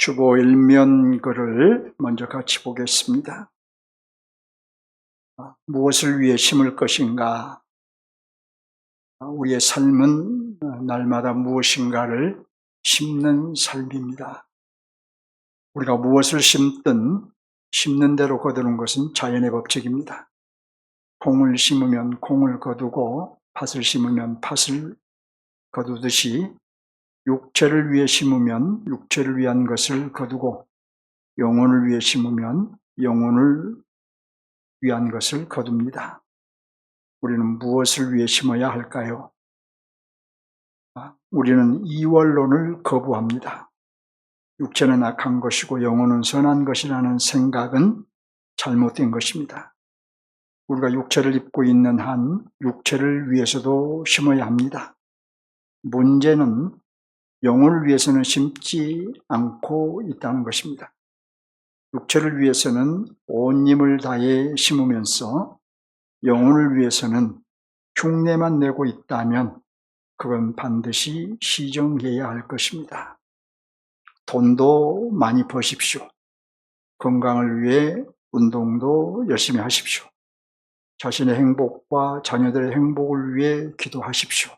주보 일면글을 먼저 같이 보겠습니다. 무엇을 위해 심을 것인가? 우리의 삶은 날마다 무엇인가를 심는 삶입니다. 우리가 무엇을 심든 심는 대로 거두는 것은 자연의 법칙입니다. 콩을 심으면 콩을 거두고 팥을 심으면 팥을 거두듯이 육체를 위해 심으면 육체를 위한 것을 거두고 영혼을 위해 심으면 영혼을 위한 것을 거둡니다. 우리는 무엇을 위해 심어야 할까요? 우리는 이원론을 거부합니다. 육체는 악한 것이고 영혼은 선한 것이라는 생각은 잘못된 것입니다. 우리가 육체를 입고 있는 한 육체를 위해서도 심어야 합니다. 문제는 영혼을 위해서는 심지 않고 있다는 것입니다. 육체를 위해서는 온 힘을 다해 심으면서 영혼을 위해서는 흉내만 내고 있다면 그건 반드시 시정해야 할 것입니다. 돈도 많이 버십시오. 건강을 위해 운동도 열심히 하십시오. 자신의 행복과 자녀들의 행복을 위해 기도하십시오.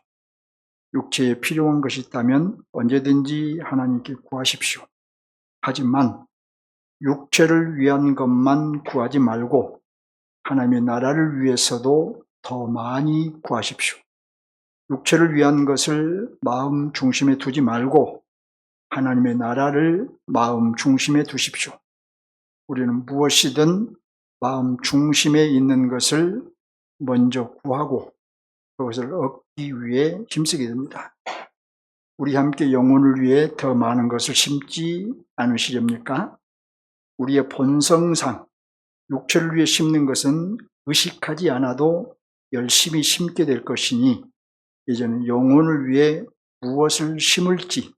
육체에 필요한 것이 있다면 언제든지 하나님께 구하십시오. 하지만 육체를 위한 것만 구하지 말고 하나님의 나라를 위해서도 더 많이 구하십시오. 육체를 위한 것을 마음 중심에 두지 말고 하나님의 나라를 마음 중심에 두십시오. 우리는 무엇이든 마음 중심에 있는 것을 먼저 구하고 그것을 얻기 위해 힘쓰게 됩니다. 우리 함께 영혼을 위해 더 많은 것을 심지 않으시렵니까? 우리의 본성상 육체를 위해 심는 것은 의식하지 않아도 열심히 심게 될 것이니 이제는 영혼을 위해 무엇을 심을지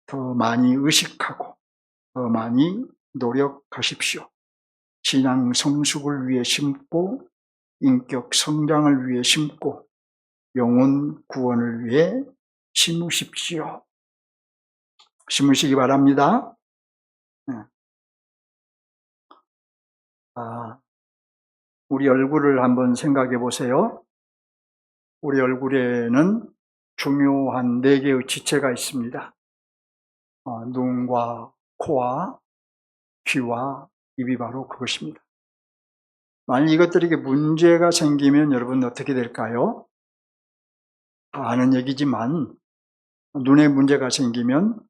더 많이 의식하고 더 많이 노력하십시오. 신앙 성숙을 위해 심고 인격 성장을 위해 심고 영혼 구원을 위해 심으십시오. 심으시기 바랍니다. 우리 얼굴을 한번 생각해 보세요. 우리 얼굴에는 중요한 4개의 지체가 있습니다. 눈과 코와 귀와 입이 바로 그것입니다. 만약 이것들에게 문제가 생기면 여러분 어떻게 될까요? 다 아는 얘기지만 눈에 문제가 생기면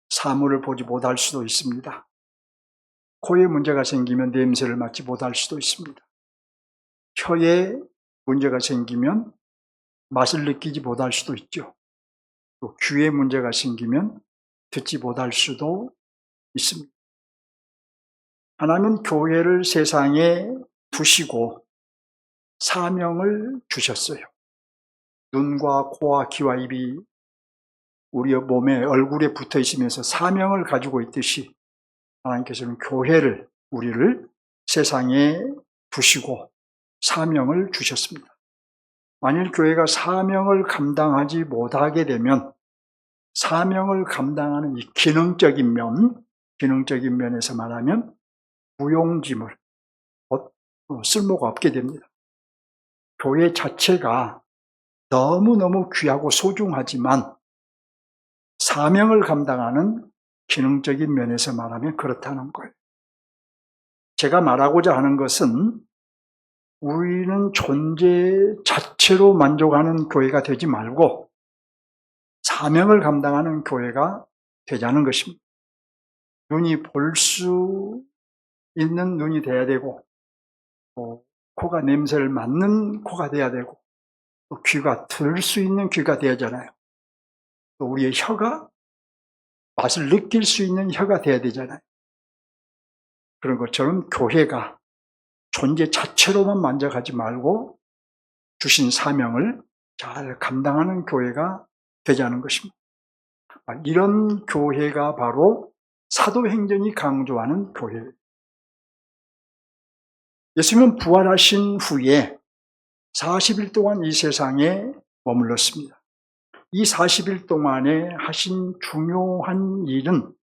사물을 보지 못할 수도 있습니다. 코에 문제가 생기면 냄새를 맡지 못할 수도 있습니다. 혀에 문제가 생기면 맛을 느끼지 못할 수도 있죠. 또 귀에 문제가 생기면 듣지 못할 수도 있습니다. 하나님은 교회를 세상에 두시고 사명을 주셨어요. 눈과 코와 귀와 입이 우리의 몸에 얼굴에 붙어 있으면서 사명을 가지고 있듯이 하나님께서는 교회를 우리를 세상에 두시고 사명을 주셨습니다. 만일 교회가 사명을 감당하지 못하게 되면 사명을 감당하는 이 기능적인 면에서 말하면 무용지물, 쓸모가 없게 됩니다. 교회 자체가 너무너무 귀하고 소중하지만 사명을 감당하는 기능적인 면에서 말하면 그렇다는 거예요. 제가 말하고자 하는 것은 우리는 존재 자체로 만족하는 교회가 되지 말고 사명을 감당하는 교회가 되자는 것입니다. 눈이 볼 수 있는 눈이 돼야 되고 코가 냄새를 맡는 코가 돼야 되고 또 귀가 들을 수 있는 귀가 돼야 하잖아요. 또 우리의 혀가 맛을 느낄 수 있는 혀가 돼야 되잖아요. 그런 것처럼 교회가 존재 자체로만 만족하지 말고 주신 사명을 잘 감당하는 교회가 되자는 것입니다. 이런 교회가 바로 사도행전이 강조하는 교회예요. 예수님은 부활하신 후에 40일 동안 이 세상에 머물렀습니다. 이 40일 동안에 하신 중요한 일은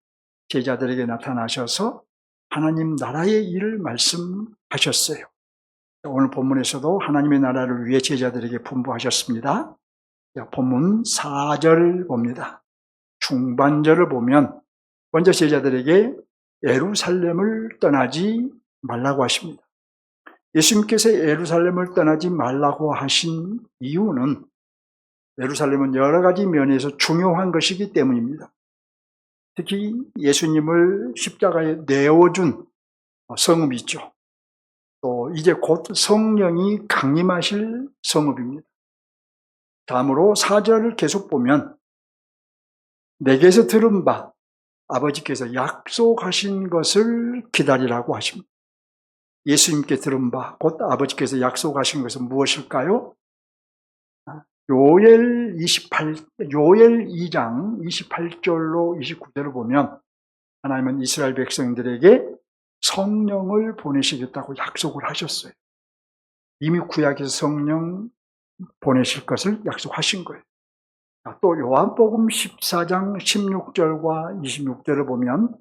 제자들에게 나타나셔서 하나님 나라의 일을 말씀하셨어요. 오늘 본문에서도 하나님의 나라를 위해 제자들에게 분부하셨습니다. 본문 4절 봅니다. 중반절을 보면 먼저 제자들에게 예루살렘을 떠나지 말라고 하십니다. 예수님께서 예루살렘을 떠나지 말라고 하신 이유는 예루살렘은 여러 가지 면에서 중요한 것이기 때문입니다. 특히 예수님을 십자가에 내어준 성읍이 있죠. 또 이제 곧 성령이 강림하실 성읍입니다. 다음으로 4절을 계속 보면 내게서 들은 바 아버지께서 약속하신 것을 기다리라고 하십니다. 예수님께 들은 바 곧 아버지께서 약속하신 것은 무엇일까요? 요엘 2장 28절로 29절을 보면 하나님은 이스라엘 백성들에게 성령을 보내시겠다고 약속을 하셨어요. 이미 구약에서 성령 보내실 것을 약속하신 거예요. 또 요한복음 14장 16절과 26절을 보면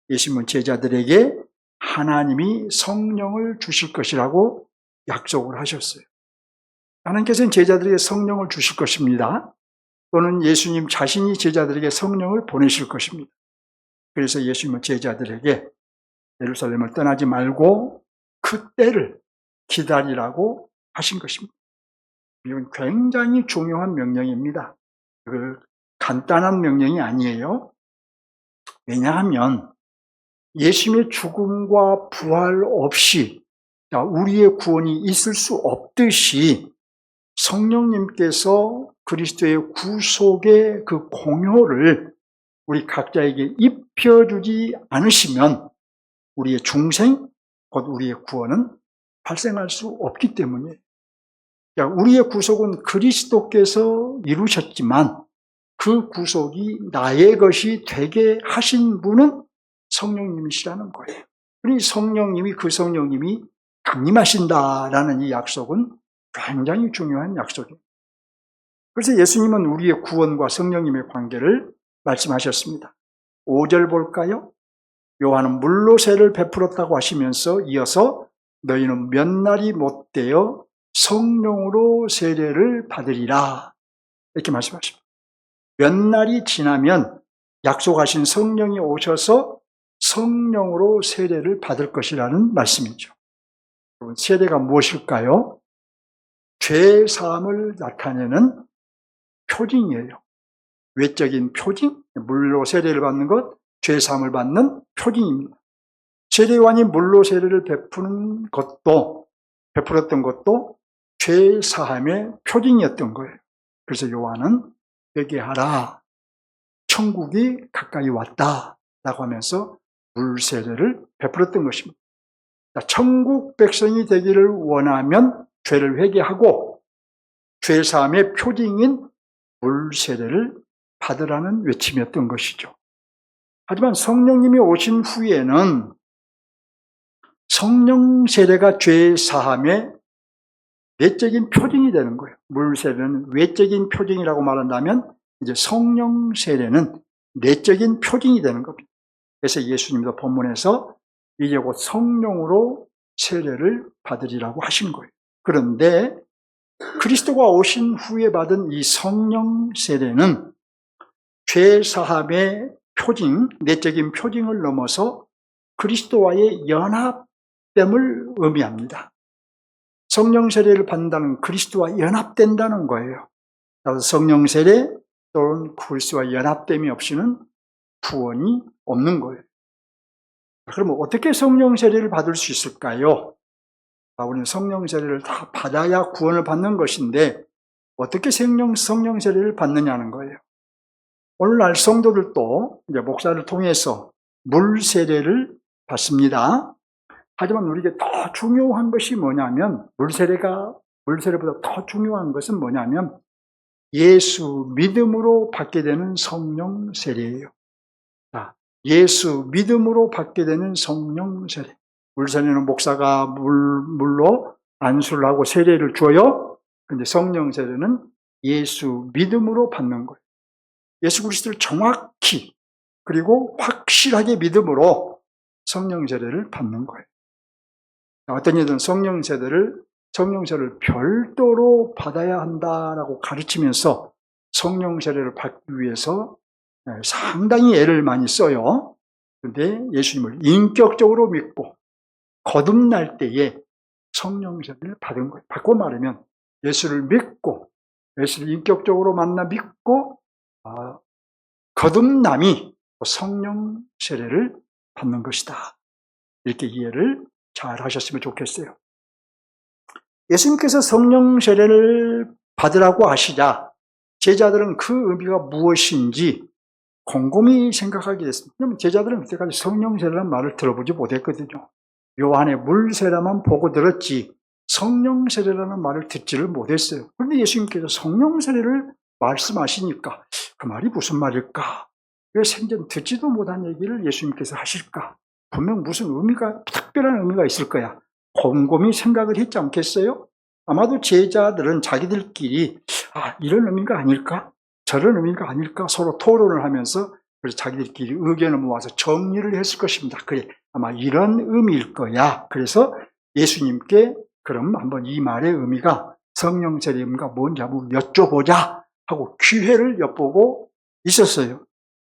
예수님은 제자들에게 하나님이 성령을 주실 것이라고 약속을 하셨어요. 하나님께서는 제자들에게 성령을 주실 것입니다. 또는 예수님 자신이 제자들에게 성령을 보내실 것입니다. 그래서 예수님은 제자들에게 예루살렘을 떠나지 말고 그 때를 기다리라고 하신 것입니다. 이건 굉장히 중요한 명령입니다. 간단한 명령이 아니에요. 왜냐하면 예수님의 죽음과 부활 없이 우리의 구원이 있을 수 없듯이 성령님께서 그리스도의 구속의 그 공효를 우리 각자에게 입혀주지 않으시면 우리의 중생, 곧 우리의 구원은 발생할 수 없기 때문이에요. 우리의 구속은 그리스도께서 이루셨지만 그 구속이 나의 것이 되게 하신 분은 성령님이시라는 거예요. 그러니 그 성령님이 강림하신다라는 이 약속은 굉장히 중요한 약속입니다. 그래서 예수님은 우리의 구원과 성령님의 관계를 말씀하셨습니다. 5절 볼까요? 요한은 물로 세를 베풀었다고 하시면서 이어서 너희는 몇 날이 못되어 성령으로 세례를 받으리라 이렇게 말씀하십니다. 몇 날이 지나면 약속하신 성령이 오셔서 성령으로 세례를 받을 것이라는 말씀이죠. 세례가 무엇일까요? 죄 사함을 나타내는 표징이에요. 외적인 표징, 물로 세례를 받는 것, 죄 사함을 받는 표징입니다. 세례요한이 물로 세례를 베풀었던 것도 죄 사함의 표징이었던 거예요. 그래서 요한은 회개하라, 천국이 가까이 왔다 라고 하면서 물 세례를 베풀었던 것입니다. 천국 백성이 되기를 원하면 죄를 회개하고 죄 사함의 표징인 물 세례를 받으라는 외침이었던 것이죠. 하지만 성령님이 오신 후에는 성령 세례가 죄 사함의 내적인 표징이 되는 거예요. 물 세례는 외적인 표징이라고 말한다면 이제 성령 세례는 내적인 표징이 되는 겁니다. 그래서 예수님도 본문에서 이제 곧 성령으로 세례를 받으리라고 하신 거예요. 그런데 그리스도가 오신 후에 받은 이 성령 세례는 죄 사함의 표징, 내적인 표징을 넘어서 그리스도와의 연합됨을 의미합니다. 성령 세례를 받는다는 그리스도와 연합된다는 거예요. 그래서 성령 세례 또는 그리스도와 연합됨이 없이는 구원이 없는 거예요. 그러면 어떻게 성령 세례를 받을 수 있을까요? 우리는 성령 세례를 다 받아야 구원을 받는 것인데 어떻게 성령 세례를 받느냐는 거예요. 오늘날 성도들도 이제 목사를 통해서 물 세례를 받습니다. 하지만 우리에게 더 중요한 것이 뭐냐면 물세례보다 더 중요한 것은 뭐냐면 예수 믿음으로 받게 되는 성령 세례예요. 예수 믿음으로 받게 되는 성령 세례. 물세례는 목사가 물로 안수를 하고 세례를 줘요. 그런데 성령 세례는 예수 믿음으로 받는 거예요. 예수 그리스도를 정확히 그리고 확실하게 믿음으로 성령 세례를 받는 거예요. 어떤 이들은 성령 세례를 별도로 받아야 한다라고 가르치면서 성령 세례를 받기 위해서 상당히 애를 많이 써요. 그런데 예수님을 인격적으로 믿고 거듭날 때에 성령 세례를 받은 거예요. 바꿔 말하면 예수를 믿고 예수를 인격적으로 만나 믿고 거듭남이 성령 세례를 받는 것이다. 이렇게 이해를 잘 하셨으면 좋겠어요. 예수님께서 성령 세례를 받으라고 하시자 제자들은 그 의미가 무엇인지 곰곰이 생각하게 됐습니다. 왜냐하면 제자들은 그때까지 성령 세례라는 말을 들어보지 못했거든요. 요한의 물 세례만 보고 들었지 성령 세례라는 말을 듣지를 못했어요. 그런데 예수님께서 성령 세례를 말씀하시니까 그 말이 무슨 말일까? 왜 생전 듣지도 못한 얘기를 예수님께서 하실까? 분명 무슨 특별한 의미가 있을 거야. 곰곰이 생각을 했지 않겠어요? 아마도 제자들은 자기들끼리 이런 의미가 아닐까? 저런 의미가 아닐까? 서로 토론을 하면서 그래서 자기들끼리 의견을 모아서 정리를 했을 것입니다. 그래, 아마 이런 의미일 거야. 그래서 예수님께 그럼 한번 이 말의 의미가 성령 세례의 의미가 뭔지 한번 여쭤보자 하고 기회를 엿보고 있었어요.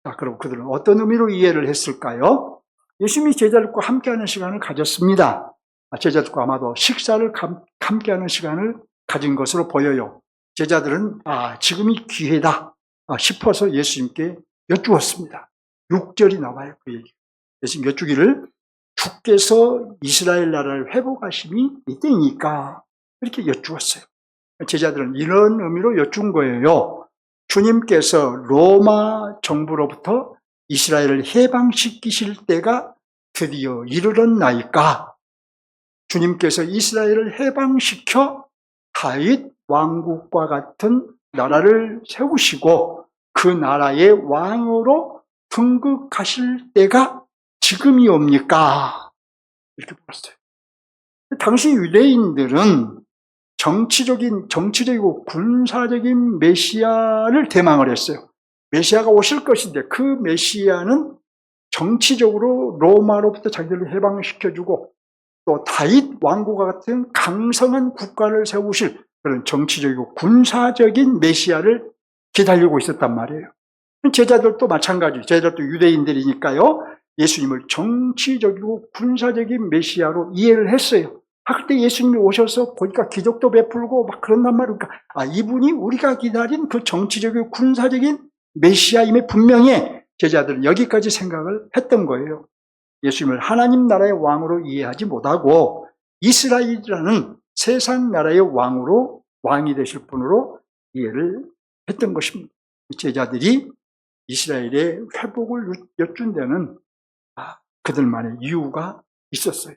자, 그럼 그들은 어떤 의미로 이해를 했을까요? 예수님이 제자들과 함께하는 시간을 가졌습니다. 제자들과 아마도 식사를 함께하는 시간을 가진 것으로 보여요. 제자들은 지금이 기회다 싶어서 예수님께 여쭈었습니다. 6절이 나와요. 그 얘기. 예수님 여쭈기를 주께서 이스라엘 나라를 회복하심이 이때니까 이렇게 여쭈었어요. 제자들은 이런 의미로 여쭌 거예요. 주님께서 로마 정부로부터 이스라엘을 해방시키실 때가 드디어 이르렀나이까? 주님께서 이스라엘을 해방시켜 다윗 왕국과 같은 나라를 세우시고 그 나라의 왕으로 등극하실 때가 지금이옵니까? 이렇게 물었어요. 당시 유대인들은 정치적이고 군사적인 메시아를 대망을 했어요. 메시아가 오실 것인데 그 메시아는 정치적으로 로마로부터 자기들을 해방시켜주고 또 다윗 왕국과 같은 강성한 국가를 세우실 그런 정치적이고 군사적인 메시아를 기다리고 있었단 말이에요. 제자들도 마찬가지, 제자들도 유대인들이니까요. 예수님을 정치적이고 군사적인 메시아로 이해를 했어요. 그때 예수님이 오셔서 보니까 기적도 베풀고 막 그런단 말이니까 이분이 우리가 기다린 그 정치적이고 군사적인 메시아임에 분명히 제자들은 여기까지 생각을 했던 거예요. 예수님을 하나님 나라의 왕으로 이해하지 못하고 이스라엘이라는 세상 나라의 왕이 되실 분으로 이해를 했던 것입니다. 제자들이 이스라엘의 회복을 여쭌 데는 그들만의 이유가 있었어요.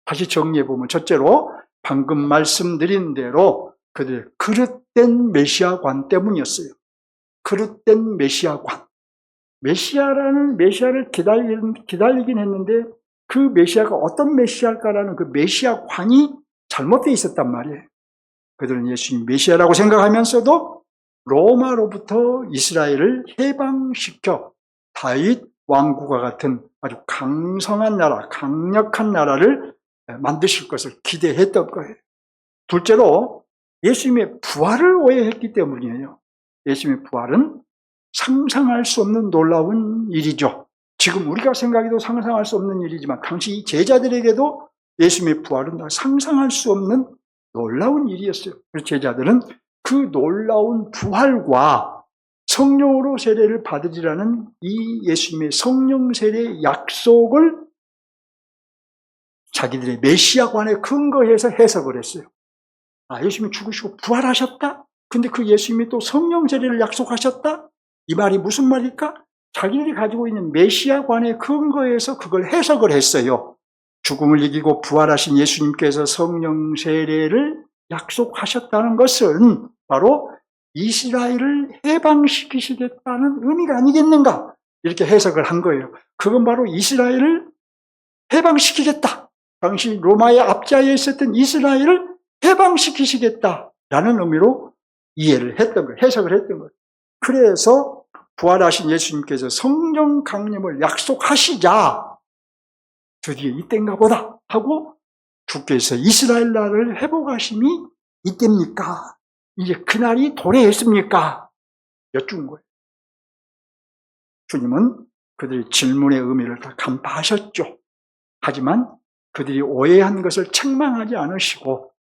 다시 정리해보면 첫째로 방금 말씀드린 대로 그들의 그릇된 메시아관 때문이었어요. 그릇된 메시아관. 메시아를 기다리긴 했는데 그 메시아가 어떤 메시아일까라는 그 메시아관이 잘못되어 있었단 말이에요. 그들은 예수님 메시아라고 생각하면서도 로마로부터 이스라엘을 해방시켜 다윗 왕국과 같은 아주 강성한 나라, 강력한 나라를 만드실 것을 기대했던 거예요. 둘째로 예수님의 부활을 오해했기 때문이에요. 예수님의 부활은 상상할 수 없는 놀라운 일이죠. 지금 우리가 생각해도 상상할 수 없는 일이지만 당시 제자들에게도 예수님의 부활은 상상할 수 없는 놀라운 일이었어요. 그래서 제자들은 그 놀라운 부활과 성령으로 세례를 받으리라는 이 예수님의 성령 세례 약속을 자기들의 메시아관에 근거해서 해석을 했어요. 예수님이 죽으시고 부활하셨다? 근데 그 예수님이 또 성령 세례를 약속하셨다? 이 말이 무슨 말일까? 자기들이 가지고 있는 메시아관에 근거해서 그걸 해석을 했어요. 죽음을 이기고 부활하신 예수님께서 성령 세례를 약속하셨다는 것은 바로 이스라엘을 해방시키시겠다는 의미가 아니겠는가? 이렇게 해석을 한 거예요. 그건 바로 이스라엘을 해방시키겠다. 당시 로마의 압제하에 있었던 이스라엘을 해방시키시겠다라는 의미로 이해를 했던 거예요. 해석을 했던 거예요. 그래서 부활하신 예수님께서 성령 강림을 약속하시자 드디어 이때인가 보다 하고 주께서 이스라엘 나라를 회복하심이 이때입니까? 이제 그날이 도래했습니까? 여쭈은 거예요. 주님은 그들의 질문의 의미를 다 간파하셨죠. 하지만 그들이 오해한 것을 책망하지 않으시고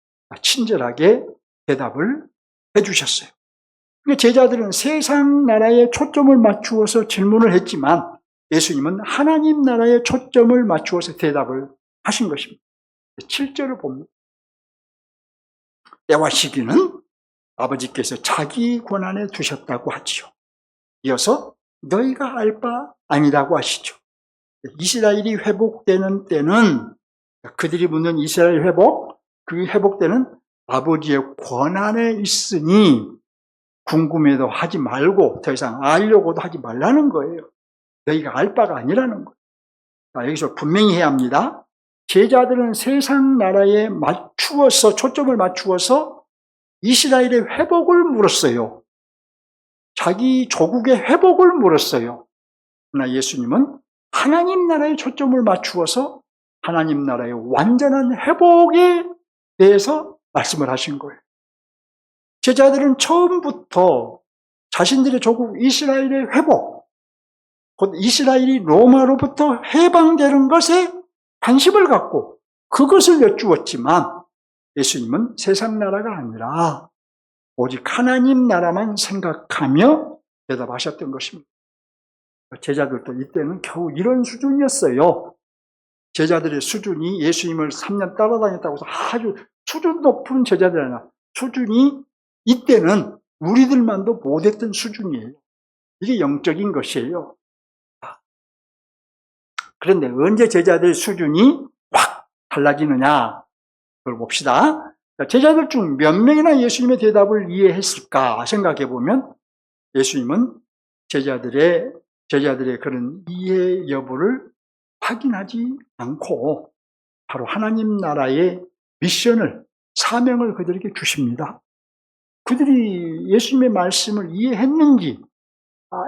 친절하게 대답을 해주셨어요. 제자들은 세상 나라에 초점을 맞추어서 질문을 했지만 예수님은 하나님 나라에 초점을 맞추어서 대답을 하신 것입니다. 7절을 봅니다. 때와 시기는 아버지께서 자기 권한에 두셨다고 하지요. 이어서 너희가 알 바 아니라고 하시죠. 이스라엘이 회복되는 때는, 그들이 묻는 이스라엘 회복, 그 회복 때는 아버지의 권한에 있으니 궁금해도 하지 말고 더 이상 알려고도 하지 말라는 거예요. 너희가 알 바가 아니라는 거예요. 여기서 분명히 해야 합니다. 제자들은 세상 나라에 맞추어서, 초점을 맞추어서 이스라엘의 회복을 물었어요. 자기 조국의 회복을 물었어요. 그러나 예수님은 하나님 나라에 초점을 맞추어서 하나님 나라의 완전한 회복에 대해서 말씀을 하신 거예요. 제자들은 처음부터 자신들의 조국 이스라엘의 회복, 곧 이스라엘이 로마로부터 해방되는 것에 관심을 갖고 그것을 여쭈었지만 예수님은 세상 나라가 아니라 오직 하나님 나라만 생각하며 대답하셨던 것입니다. 제자들도 이때는 겨우 이런 수준이었어요. 제자들의 수준이 예수님을 3년 따라다녔다고 해서 아주 수준 높은 제자들이 아니라 수준이 이때는 우리들만도 못했던 수준이에요. 이게 영적인 것이에요. 그런데 언제 제자들의 수준이 확 달라지느냐, 그걸 봅시다. 제자들 중 몇 명이나 예수님의 대답을 이해했을까 생각해 보면 예수님은 제자들의 그런 이해 여부를 확인하지 않고 바로 하나님 나라의 미션을, 사명을 그들에게 주십니다. 그들이 예수님의 말씀을 이해했는지,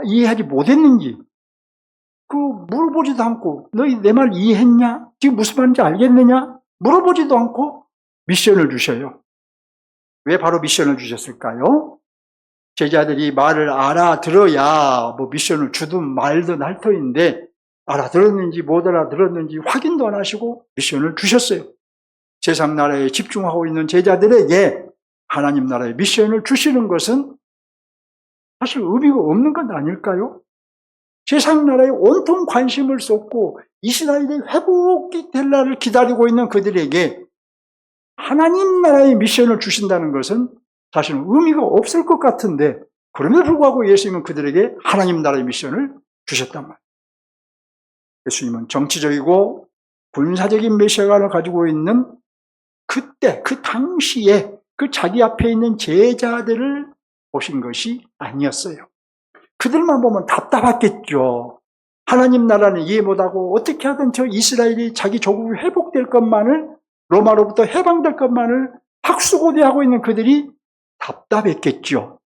이해하지 못했는지 물어보지도 않고 너희 내 말 이해했냐? 지금 무슨 말인지 알겠느냐? 물어보지도 않고 미션을 주셔요. 왜 바로 미션을 주셨을까요? 제자들이 말을 알아들어야 미션을 주든 말든 할 터인데 알아들었는지 못 알아들었는지 확인도 안 하시고 미션을 주셨어요. 세상 나라에 집중하고 있는 제자들에게 하나님 나라의 미션을 주시는 것은 사실 의미가 없는 건 아닐까요? 세상 나라에 온통 관심을 쏟고 이스라엘의 회복이 될 날을 기다리고 있는 그들에게 하나님 나라의 미션을 주신다는 것은 사실은 의미가 없을 것 같은데 그럼에도 불구하고 예수님은 그들에게 하나님 나라의 미션을 주셨단 말이에요. 예수님은 정치적이고 군사적인 메시아를 가지고 있는 그때, 그 당시에 그 자기 앞에 있는 제자들을 보신 것이 아니었어요. 그들만 보면 답답했겠죠. 하나님 나라는 이해 못하고 어떻게 하든 저 이스라엘이 자기 조국이 회복될 것만을, 로마로부터 해방될 것만을 학수고대하고 있는 그들이 답답했겠죠.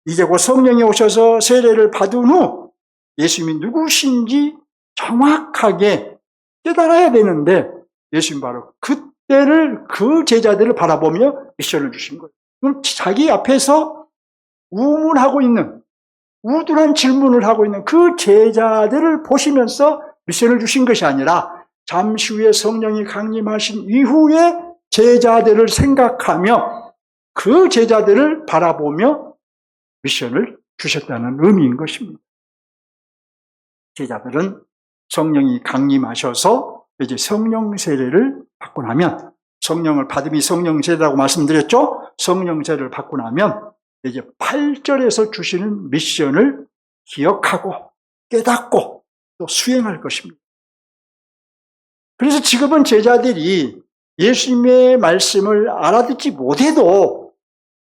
이제 곧 성령이 오셔서 세례를 받은 후 예수님이 누구신지 정확하게 깨달아야 되는데 예수님 바로 그때를, 그 제자들을 바라보며 미션을 주신 거예요. 그럼 자기 앞에서 우문하고 있는, 우둔한 질문을 하고 있는 그 제자들을 보시면서 미션을 주신 것이 아니라 잠시 후에 성령이 강림하신 이후에 제자들을 생각하며 그 제자들을 바라보며 미션을 주셨다는 의미인 것입니다. 제자들은 성령이 강림하셔서 이제 성령 세례를 받고 나면, 성령을 받음이 성령 세례라고 말씀드렸죠? 성령 세례를 받고 나면 이제 8절에서 주시는 미션을 기억하고 깨닫고 또 수행할 것입니다. 그래서 지금은 제자들이 예수님의 말씀을 알아듣지 못해도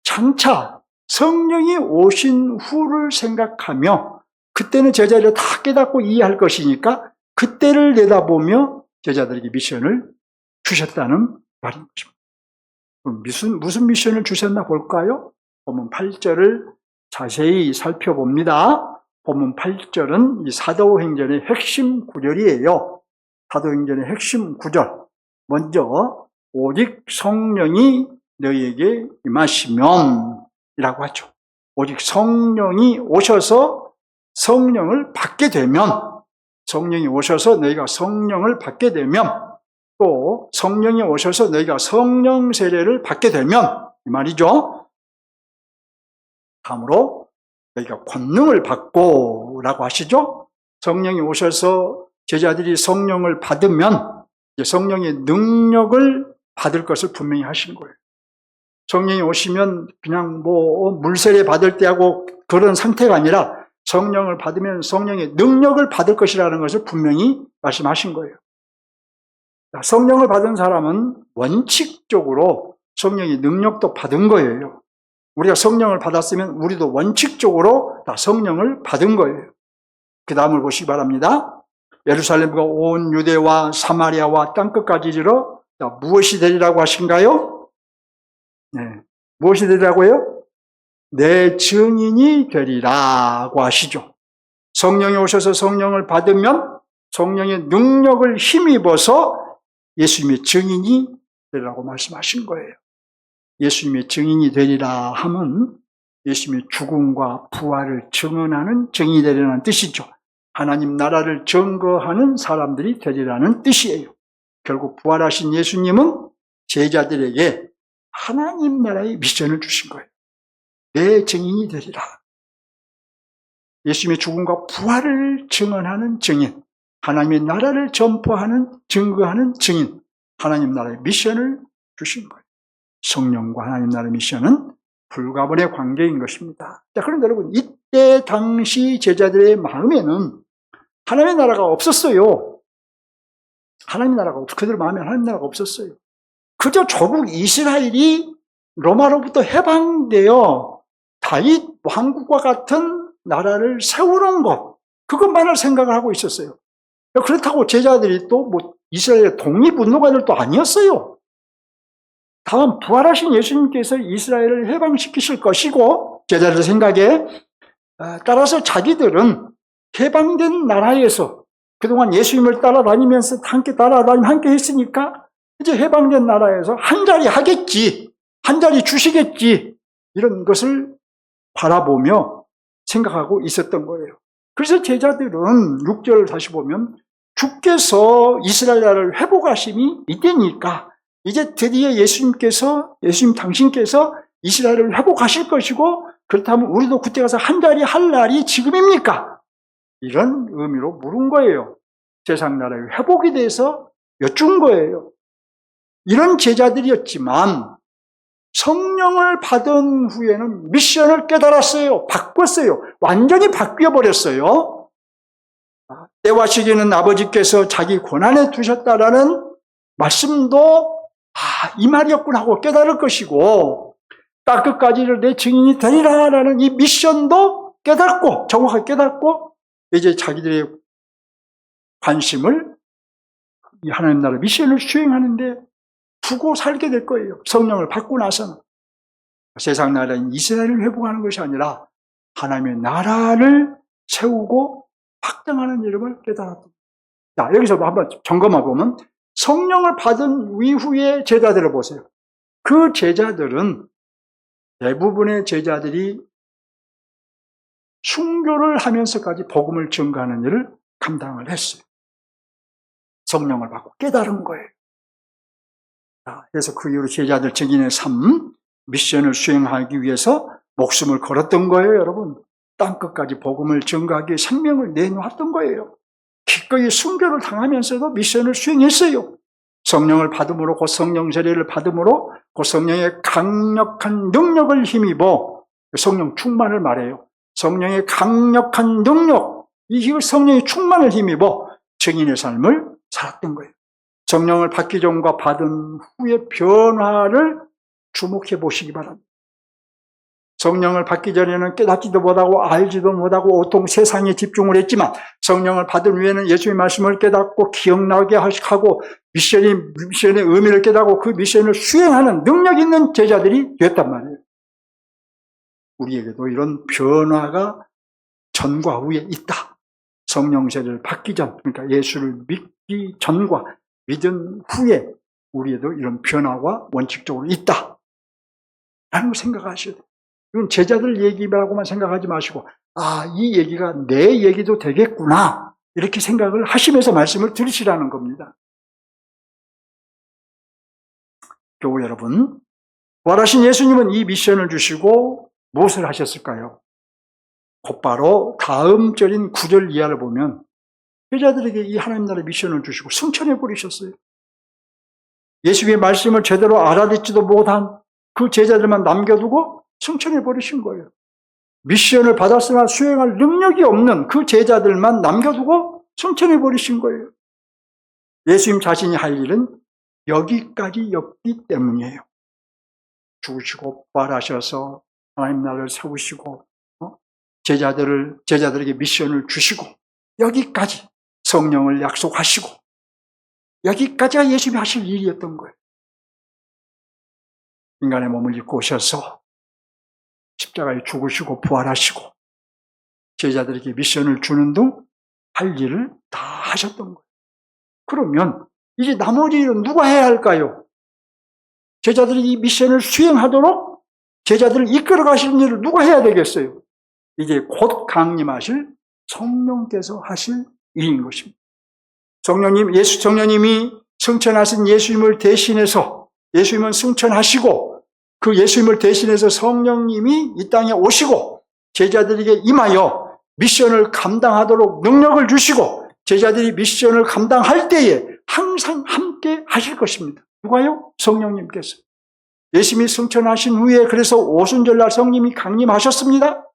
장차 성령이 오신 후를 생각하며 그때는 제자들이 다 깨닫고 이해할 것이니까 그때를 내다보며 제자들에게 미션을 주셨다는 말인 것입니다. 무슨 미션을 주셨나 볼까요? 보면 8절을 자세히 살펴봅니다. 본문 8절은 이 사도행전의 핵심 구절이에요. 사도행전의 핵심 구절. 먼저 오직 성령이 너희에게 임하시면 이라고 하죠. 오직 성령이 오셔서 성령을 받게 되면, 성령이 오셔서 너희가 성령을 받게 되면, 또 성령이 오셔서 너희가 성령 세례를 받게 되면 이 말이죠. 다음으로 너희가 권능을 받고 라고 하시죠. 성령이 오셔서 제자들이 성령을 받으면 성령의 능력을 받을 것을 분명히 하신 거예요. 성령이 오시면 그냥 물세례 받을 때하고 그런 상태가 아니라 성령을 받으면 성령의 능력을 받을 것이라는 것을 분명히 말씀하신 거예요. 성령을 받은 사람은 원칙적으로 성령의 능력도 받은 거예요. 우리가 성령을 받았으면 우리도 원칙적으로 다 성령을 받은 거예요. 그 다음을 보시기 바랍니다. 예루살렘과 온 유대와 사마리아와 땅끝까지 이르러 무엇이 되리라고 하신가요? 네, 무엇이 되리라고요? 내 증인이 되리라고 하시죠. 성령이 오셔서 성령을 받으면 성령의 능력을 힘입어서 예수님의 증인이 되리라고 말씀하신 거예요. 예수님의 증인이 되리라 하면 예수님의 죽음과 부활을 증언하는 증인이 되리라는 뜻이죠. 하나님 나라를 증거하는 사람들이 되리라는 뜻이에요. 결국 부활하신 예수님은 제자들에게 하나님 나라의 미션을 주신 거예요. 내 증인이 되리라. 예수님의 죽음과 부활을 증언하는 증인, 하나님의 나라를 전포하는, 증거하는 증인, 하나님 나라의 미션을 주신 거예요. 성령과 하나님 나라의 미션은 불가분의 관계인 것입니다. 자, 그런데 여러분, 이때 당시 제자들의 마음에는 하나님의 나라가 없었어요. 하나님의 나라가 그들 마음에 하나님의 나라가 없었어요. 그저 조국 이스라엘이 로마로부터 해방되어 다윗 왕국과 같은 나라를 세우는 것, 그것만을 생각을 하고 있었어요. 그렇다고 제자들이 또 이스라엘의 독립운동가들도 아니었어요. 다만 부활하신 예수님께서 이스라엘을 해방시키실 것이고, 제자들 생각에 따라서 자기들은 해방된 나라에서 그동안 예수님을 따라다니면서 함께 했으니까 이제 해방된 나라에서 한 자리 하겠지, 한 자리 주시겠지, 이런 것을 바라보며 생각하고 있었던 거예요. 그래서 제자들은 6절을 다시 보면 주께서 이스라엘 나라를 회복하심이 이때니까 이제 드디어 예수님 당신께서 이스라엘을 회복하실 것이고, 그렇다면 우리도 그때 가서 한 자리 할 날이 지금입니까? 이런 의미로 물은 거예요. 세상 나라의 회복에 대해서 여쭌 거예요. 이런 제자들이었지만 성령을 받은 후에는 미션을 깨달았어요. 바꿨어요. 완전히 바뀌어버렸어요. 때와 시기는 아버지께서 자기 권한에 두셨다라는 말씀도 이 말이었구나 하고 깨달을 것이고, 땅끝까지 내 증인이 되리라라는 이 미션도 깨닫고, 정확하게 깨닫고, 이제 자기들의 관심을 이 하나님 나라 미션을 수행하는데 두고 살게 될 거예요. 성령을 받고 나서는. 세상 나라인 이스라엘을 회복하는 것이 아니라 하나님의 나라를 세우고 확장하는 이름을 깨달았다. 자, 여기서 한번 점검해 보면 성령을 받은 이후의 제자들을 보세요. 그 제자들은 대부분의 제자들이 순교를 하면서까지 복음을 증거하는 일을 감당을 했어요. 성령을 받고 깨달은 거예요. 그래서 그 이후로 제자들 증인의 삶, 미션을 수행하기 위해서 목숨을 걸었던 거예요, 여러분. 땅끝까지 복음을 증거하기 위해 생명을 내놓았던 거예요. 기꺼이 순교를 당하면서도 미션을 수행했어요. 성령을 받음으로, 곧 성령 세례를 받음으로, 곧 성령의 강력한 능력을 힘입어, 성령 충만을 말해요. 성령의 강력한 능력, 이 성령의 충만을 힘입어 증인의 삶을 살았던 거예요. 성령을 받기 전과 받은 후의 변화를 주목해 보시기 바랍니다. 성령을 받기 전에는 깨닫지도 못하고 알지도 못하고 온통 세상에 집중을 했지만, 성령을 받은 후에는 예수의 말씀을 깨닫고 기억나게 하고 미션의 의미를 깨닫고 그 미션을 수행하는 능력 있는 제자들이 됐단 말이에요. 우리에게도 이런 변화가 전과 후에 있다. 성령 세례를 받기 전, 그러니까 예수를 믿기 전과 믿은 후에 우리에도 이런 변화가 원칙적으로 있다. 라는 걸 생각하셔야 돼요. 이건 제자들 얘기라고만 생각하지 마시고, 이 얘기가 내 얘기도 되겠구나. 이렇게 생각을 하시면서 말씀을 들으시라는 겁니다. 교우 여러분, 부활하신 예수님은 이 미션을 주시고 무엇을 하셨을까요? 곧바로 다음 절인 9절 이하를 보면 제자들에게 이 하나님 나라의 미션을 주시고 승천해 버리셨어요. 예수의 말씀을 제대로 알아듣지도 못한 그 제자들만 남겨두고 승천해 버리신 거예요. 미션을 받았으나 수행할 능력이 없는 그 제자들만 남겨두고 승천해 버리신 거예요. 예수님 자신이 할 일은 여기까지였기 때문이에요. 죽으시고 부활하셔서 하나님 나라를 세우시고 제자들에게 미션을 주시고 여기까지 성령을 약속하시고 여기까지가 예수님이 하실 일이었던 거예요. 인간의 몸을 입고 오셔서 십자가에 죽으시고 부활하시고 제자들에게 미션을 주는 등 할 일을 다 하셨던 거예요. 그러면 이제 나머지 일은 누가 해야 할까요? 제자들이 이 미션을 수행하도록 제자들을 이끌어 가시는 일을 누가 해야 되겠어요? 이제 곧 강림하실 성령께서 하실 일인 것입니다. 성령님이 승천하신 예수님을 대신해서 예수님은 승천하시고 그 예수님을 대신해서 성령님이 이 땅에 오시고 제자들에게 임하여 미션을 감당하도록 능력을 주시고 제자들이 미션을 감당할 때에 항상 함께 하실 것입니다. 누가요? 성령님께서. 예수님이 승천하신 후에 그래서 오순절날 성령님이 강림하셨습니다.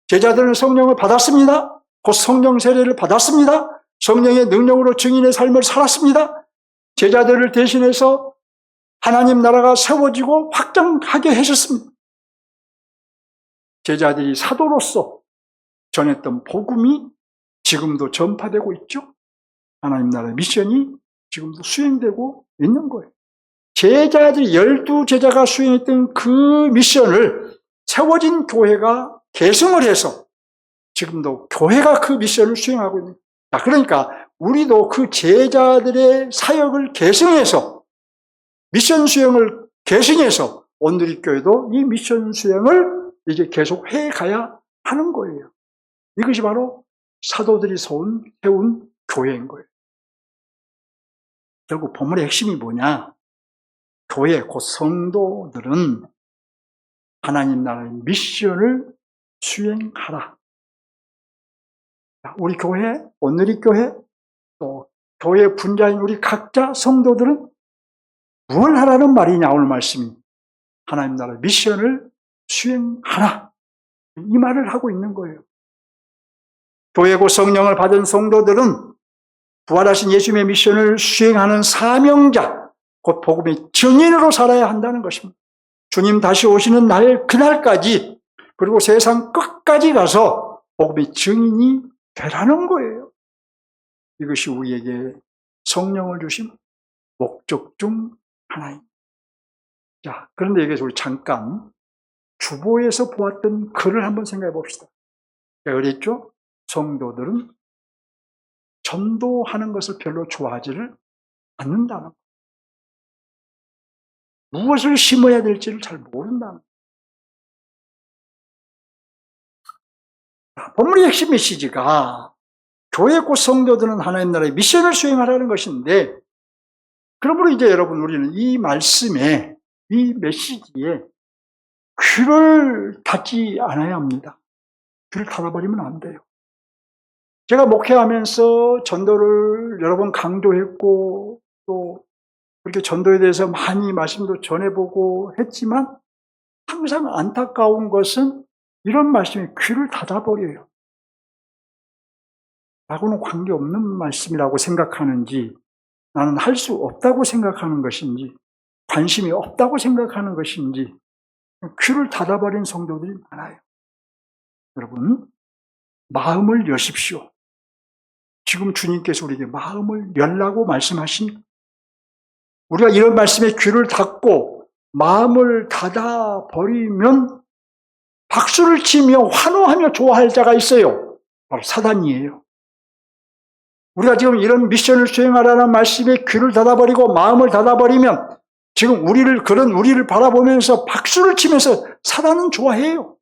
제자들은 성령을 받았습니다. 곧 성령 세례를 받았습니다. 성령의 능력으로 증인의 삶을 살았습니다. 제자들을 대신해서 하나님 나라가 세워지고 확장하게 하셨습니다. 제자들이 사도로서 전했던 복음이 지금도 전파되고 있죠. 하나님 나라의 미션이 지금도 수행되고 있는 거예요. 제자들이 12제자가 수행했던 그 미션을 세워진 교회가 계승을 해서 지금도 교회가 그 미션을 수행하고 있는 거예요. 그러니까 우리도 그 제자들의 사역을 계승해서 미션 수행을 계승해서 온누리교회도 이 미션 수행을 이제 계속 해가야 하는 거예요. 이것이 바로 사도들이 세운 교회인 거예요. 결국 본문의 핵심이 뭐냐? 교회, 곧 성도들은 하나님 나라의 미션을 수행하라. 우리 교회, 온누리교회, 또 교회 분자인 우리 각자 성도들은 무엇을 하라는 말이냐? 오늘 말씀이 하나님 나라의 미션을 수행하라. 이 말을 하고 있는 거예요. 교회고 성령을 받은 성도들은 부활하신 예수님의 미션을 수행하는 사명자, 곧 복음의 증인으로 살아야 한다는 것입니다. 주님 다시 오시는 날, 그날까지, 그리고 세상 끝까지 가서 복음의 증인이 되라는 거예요. 이것이 우리에게 성령을 주신 목적 중 하나입니다. 자, 그런데 여기서 우리 잠깐 주보에서 보았던 글을 한번 생각해 봅시다. 제가 그랬죠? 성도들은 전도하는 것을 별로 좋아하지를 않는다는 것. 무엇을 심어야 될지를 잘 모른다는 것. 본문의 핵심 메시지가 교회 곧 성도들은 하나님 나라의 미션을 수행하라는 것인데, 그러므로 이제 여러분 우리는 이 말씀에, 이 메시지에 귀를 닫지 않아야 합니다. 귀를 닫아버리면 안 돼요. 제가 목회하면서 전도를 여러 번 강조했고 또 그렇게 전도에 대해서 많이 말씀도 전해보고 했지만 항상 안타까운 것은 이런 말씀이 귀를 닫아버려요. 나하고는 관계없는 말씀이라고 생각하는지, 나는 할 수 없다고 생각하는 것인지, 관심이 없다고 생각하는 것인지 귀를 닫아버린 성도들이 많아요. 여러분, 마음을 여십시오. 지금 주님께서 우리에게 마음을 열라고 말씀하십니다. 우리가 이런 말씀에 귀를 닫고 마음을 닫아버리면 박수를 치며 환호하며 좋아할 자가 있어요. 바로 사단이에요. 우리가 지금 이런 미션을 수행하라는 말씀에 귀를 닫아버리고 마음을 닫아버리면 지금 그런 우리를 바라보면서 박수를 치면서 사단은 좋아해요.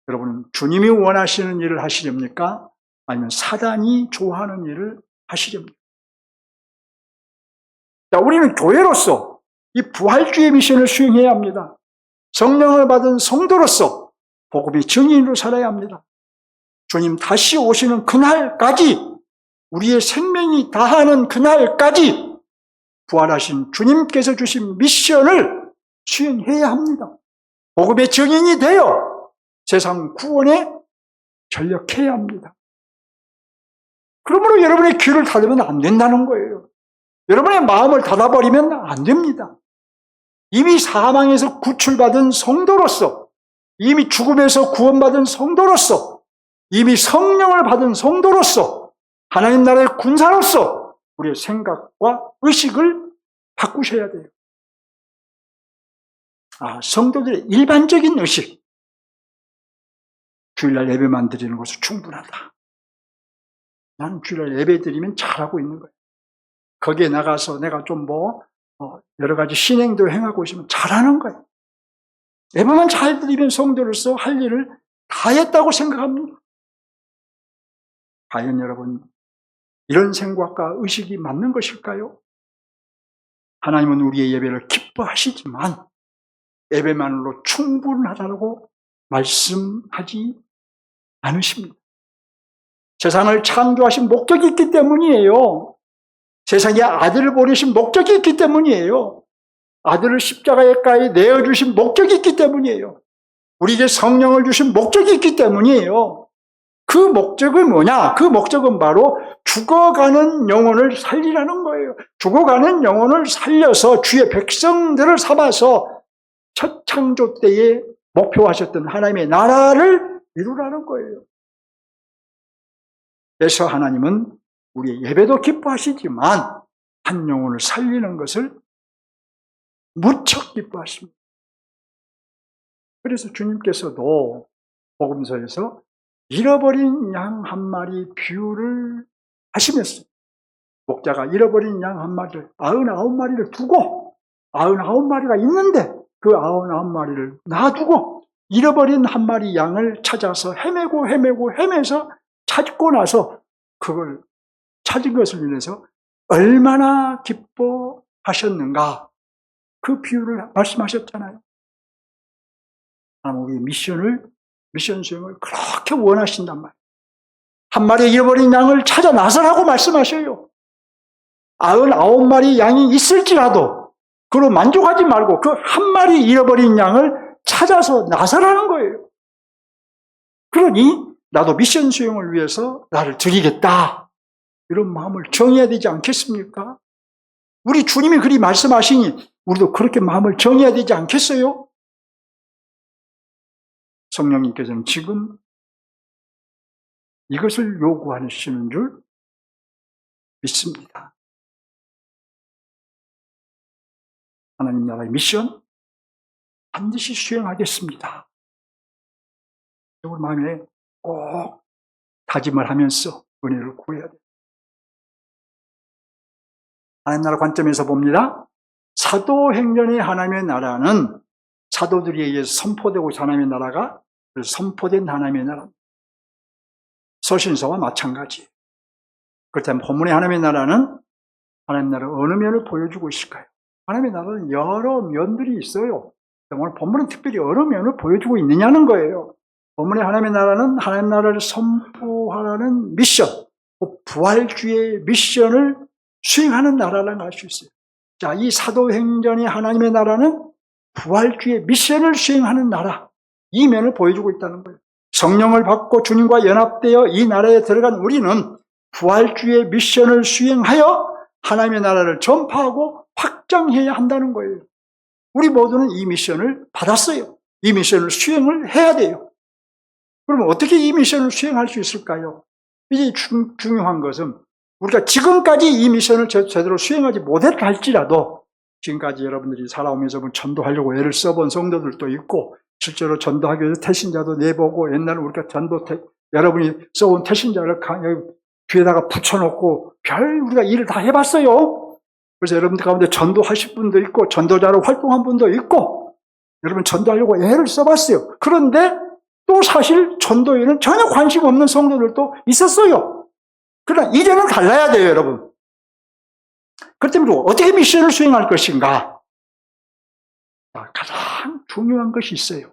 여러분, 주님이 원하시는 일을 하시렵니까? 아니면 사단이 좋아하는 일을 하시렵니까? 자, 우리는 교회로서 이 부활주의 미션을 수행해야 합니다. 성령을 받은 성도로서 복음의 증인으로 살아야 합니다. 주님 다시 오시는 그날까지, 우리의 생명이 다하는 그날까지 부활하신 주님께서 주신 미션을 수행해야 합니다. 복음의 증인이 되어 세상 구원에 전력해야 합니다. 그러므로 여러분의 귀를 닫으면 안 된다는 거예요. 여러분의 마음을 닫아버리면 안 됩니다. 이미 사망에서 구출받은 성도로서, 이미 죽음에서 구원받은 성도로서, 이미 성령을 받은 성도로서, 하나님 나라의 군사로서 우리의 생각과 의식을 바꾸셔야 돼요. 성도들의 일반적인 의식, 주일날 예배만 드리는 것은 충분하다. 나는 주일날 예배 드리면 잘하고 있는 거예요. 거기에 나가서 내가 좀 여러 가지 신행도 행하고 있으면 잘하는 거예요. 예배만 잘 드리면 성도로서 할 일을 다 했다고 생각합니다. 과연 여러분, 이런 생각과 의식이 맞는 것일까요? 하나님은 우리의 예배를 기뻐하시지만 예배만으로 충분하다고 말씀하지 않으십니다. 세상을 창조하신 목적이 있기 때문이에요. 세상에 아들을 보내신 목적이 있기 때문이에요. 아들을 십자가에 내어주신 목적이 있기 때문이에요. 우리에게 성령을 주신 목적이 있기 때문이에요. 그 목적은 뭐냐? 그 목적은 바로 죽어가는 영혼을 살리라는 거예요. 죽어가는 영혼을 살려서 주의 백성들을 삼아서 첫 창조 때에 목표하셨던 하나님의 나라를 이루라는 거예요. 그래서 하나님은 우리의 예배도 기뻐하시지만 한 영혼을 살리는 것을 무척 기뻐하십니다. 그래서 주님께서도 복음서에서 잃어버린 양 한 마리 비유를 하시면서 목자가 잃어버린 양 한 마리를 99마리를 두고 99마리가 있는데 그 99마리를 놔두고 잃어버린 한 마리 양을 찾아서 헤매서 찾고 나서 그걸 찾은 것을 인해서 얼마나 기뻐하셨는가, 그 비유를 말씀하셨잖아요. 우리의 미션 수행을 그렇게 원하신단 말이에요. 한 마리 잃어버린 양을 찾아 나서라고 말씀하셔요. 99마리 양이 있을지라도 그로 만족하지 말고 그 한 마리 잃어버린 양을 찾아서 나서라는 거예요. 그러니 나도 미션 수행을 위해서 나를 드리겠다, 이런 마음을 정해야 되지 않겠습니까? 우리 주님이 그리 말씀하시니 우리도 그렇게 마음을 정해야 되지 않겠어요? 성령님께서는 지금 이것을 요구하시는 줄 믿습니다. 하나님 나라의 미션 반드시 수행하겠습니다. 우리 마음에 꼭 다짐을 하면서 은혜를 구해야 돼요. 하나님 나라 관점에서 봅니다. 사도행전의 하나님의 나라는 사도들에 의해서 선포되고 하나님의 나라가 선포된 하나님의 나라. 서신서와 마찬가지. 그렇다면 본문의 하나님의 나라는 하나님의 나라 어느 면을 보여주고 있을까요? 하나님의 나라는 여러 면들이 있어요. 오늘 본문은 특별히 어느 면을 보여주고 있느냐는 거예요. 본문의 하나님의 나라는 하나님의 나라를 선포하라는 미션, 부활주의 미션을 수행하는 나라라는 걸 알 수 있어요. 자, 이 사도행전의 하나님의 나라는 부활주의 미션을 수행하는 나라, 이 면을 보여주고 있다는 거예요. 성령을 받고 주님과 연합되어 이 나라에 들어간 우리는 부활주의 미션을 수행하여 하나님의 나라를 전파하고 확장해야 한다는 거예요. 우리 모두는 이 미션을 받았어요. 이 미션을 수행을 해야 돼요. 그러면 어떻게 이 미션을 수행할 수 있을까요? 이제 중요한 것은 우리가 지금까지 이 미션을 제대로 수행하지 못했다 할지라도 지금까지 여러분들이 살아오면서 전도하려고 애를 써본 성도들도 있고 실제로 전도하기 위해서 태신자도 내보고, 옛날에 우리가 여러분이 써온 태신자를 뒤에다가 붙여놓고 우리가 일을 다 해봤어요. 그래서 여러분들 가운데 전도하실 분도 있고 전도자로 활동한 분도 있고 여러분 전도하려고 애를 써봤어요. 그런데 또 사실 전도에는 전혀 관심 없는 성도들도 있었어요. 그러나 이제는 달라야 돼요, 여러분. 그렇기 때문에 어떻게 미션을 수행할 것인가? 가장 중요한 것이 있어요.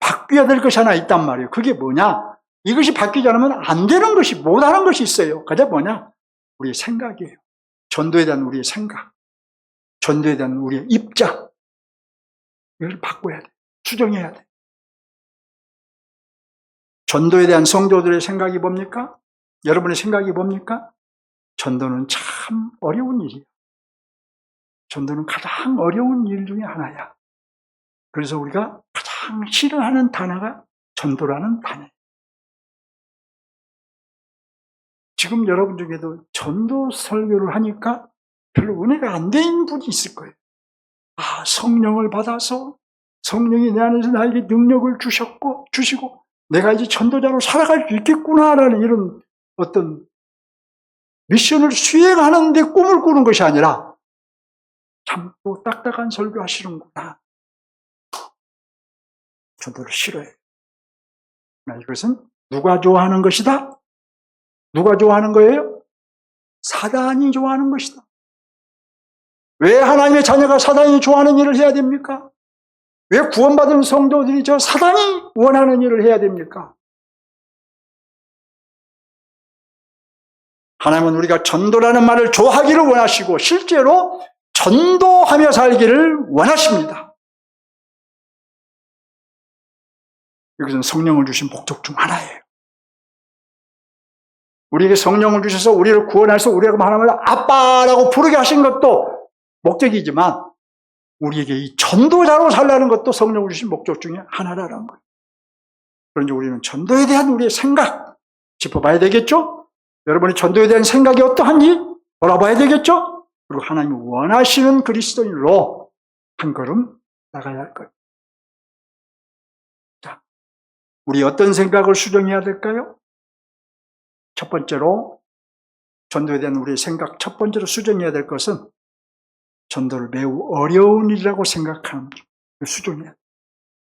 바뀌어야 될 것이 하나 있단 말이에요. 그게 뭐냐? 이것이 바뀌지 않으면 안 되는 것이, 못하는 것이 있어요. 그게 뭐냐? 우리의 생각이에요. 전도에 대한 우리의 생각, 전도에 대한 우리의 입장, 이걸 바꿔야 돼. 수정해야 돼. 전도에 대한 성도들의 생각이 뭡니까? 여러분의 생각이 뭡니까? 전도는 참 어려운 일이에요. 전도는 가장 어려운 일 중에 하나야. 그래서 우리가 가장 싫어하는 단어가 전도라는 단어예요. 지금 여러분 중에도 전도 설교를 하니까 별로 은혜가 안 된 분이 있을 거예요. 성령을 받아서 성령이 내 안에서 나에게 능력을 주시고 내가 이제 전도자로 살아갈 수 있겠구나라는 이런 어떤 미션을 수행하는 데 꿈을 꾸는 것이 아니라 참고 딱딱한 설교하시는구나. 전도를 싫어해요. 이것은 누가 좋아하는 것이다? 누가 좋아하는 거예요? 사단이 좋아하는 것이다. 왜 하나님의 자녀가 사단이 좋아하는 일을 해야 됩니까? 왜 구원받은 성도들이 저 사단이 원하는 일을 해야 됩니까? 하나님은 우리가 전도라는 말을 좋아하기를 원하시고 실제로 전도하며 살기를 원하십니다. 이것은 성령을 주신 목적 중 하나예요. 우리에게 성령을 주셔서 우리를 구원해서 우리가 하나님을 아빠라고 부르게 하신 것도 목적이지만 우리에게 이 전도자로 살라는 것도 성령을 주신 목적 중에 하나라는 거예요. 그런데 우리는 전도에 대한 우리의 생각 짚어봐야 되겠죠? 여러분이 전도에 대한 생각이 어떠한지 돌아봐야 되겠죠? 그리고 하나님이 원하시는 그리스도인으로 한 걸음 나가야 할 거예요. 자, 우리 어떤 생각을 수정해야 될까요? 첫 번째로 전도에 대한 우리의 생각, 첫 번째로 수정해야 될 것은 전도를 매우 어려운 일이라고 생각하는 수정해야 돼요.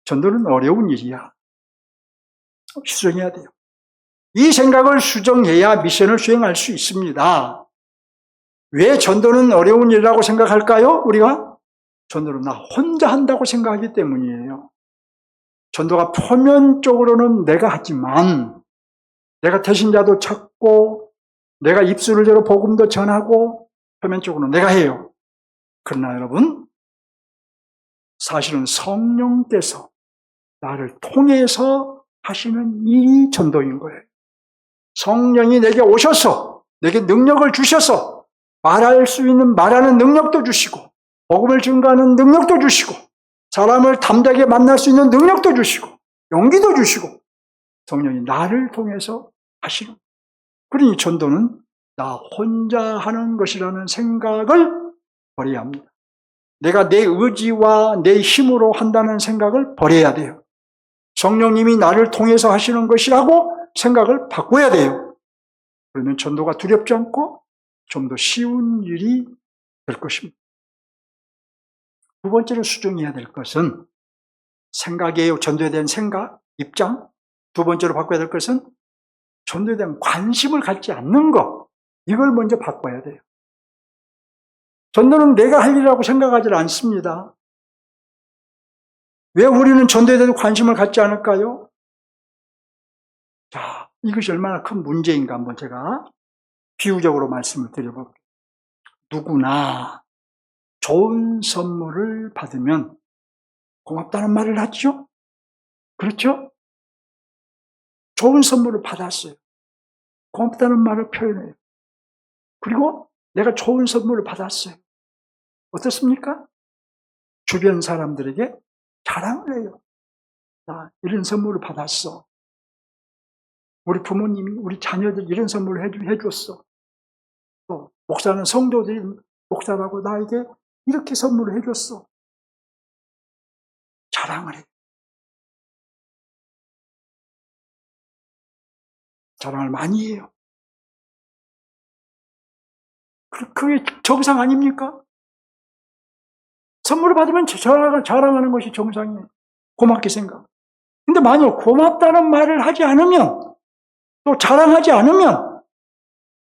전도는 어려운 일이야. 수정해야 돼요. 이 생각을 수정해야 미션을 수행할 수 있습니다. 왜 전도는 어려운 일이라고 생각할까요? 우리가 전도는 나 혼자 한다고 생각하기 때문이에요. 전도가 표면적으로는 내가 하지만 내가 태신자도 찾고 내가 입술을 열어 복음도 전하고 표면적으로는 내가 해요. 그러나 여러분 사실은 성령께서 나를 통해서 하시는 이 전도인 거예요. 성령이 내게 오셔서 내게 능력을 주셔서 말할 수 있는 말하는 능력도 주시고 복음을 증거하는 능력도 주시고 사람을 담대하게 만날 수 있는 능력도 주시고 용기도 주시고 성령이 나를 통해서 하시는 거예요. 그러니 전도는 나 혼자 하는 것이라는 생각을 버려야 합니다. 내가 내 의지와 내 힘으로 한다는 생각을 버려야 돼요. 성령님이 나를 통해서 하시는 것이라고 생각을 바꿔야 돼요. 그러면 전도가 두렵지 않고 좀 더 쉬운 일이 될 것입니다. 두 번째로 수정해야 될 것은 생각이에요. 전도에 대한 생각, 입장. 두 번째로 바꿔야 될 것은 전도에 대한 관심을 갖지 않는 것. 이걸 먼저 바꿔야 돼요. 전도는 내가 할 일이라고 생각하지 않습니다. 왜 우리는 전도에 대해서 관심을 갖지 않을까요? 자, 이것이 얼마나 큰 문제인가 한번 제가 비유적으로 말씀을 드려볼게요. 누구나 좋은 선물을 받으면 고맙다는 말을 하죠? 그렇죠? 좋은 선물을 받았어요. 고맙다는 말을 표현해요. 그리고 내가 좋은 선물을 받았어요. 어떻습니까? 주변 사람들에게 자랑을 해요. 나 이런 선물을 받았어. 우리 부모님이 우리 자녀들 이런 선물을 해줬어. 또 목사는 성도들이 목사라고 나에게 이렇게 선물을 해줬어. 자랑을 해요. 자랑을 많이 해요. 그게 정상 아닙니까? 선물을 받으면 자랑하는 것이 정상이에요. 고맙게 생각. 근데 만약 고맙다는 말을 하지 않으면, 또 자랑하지 않으면,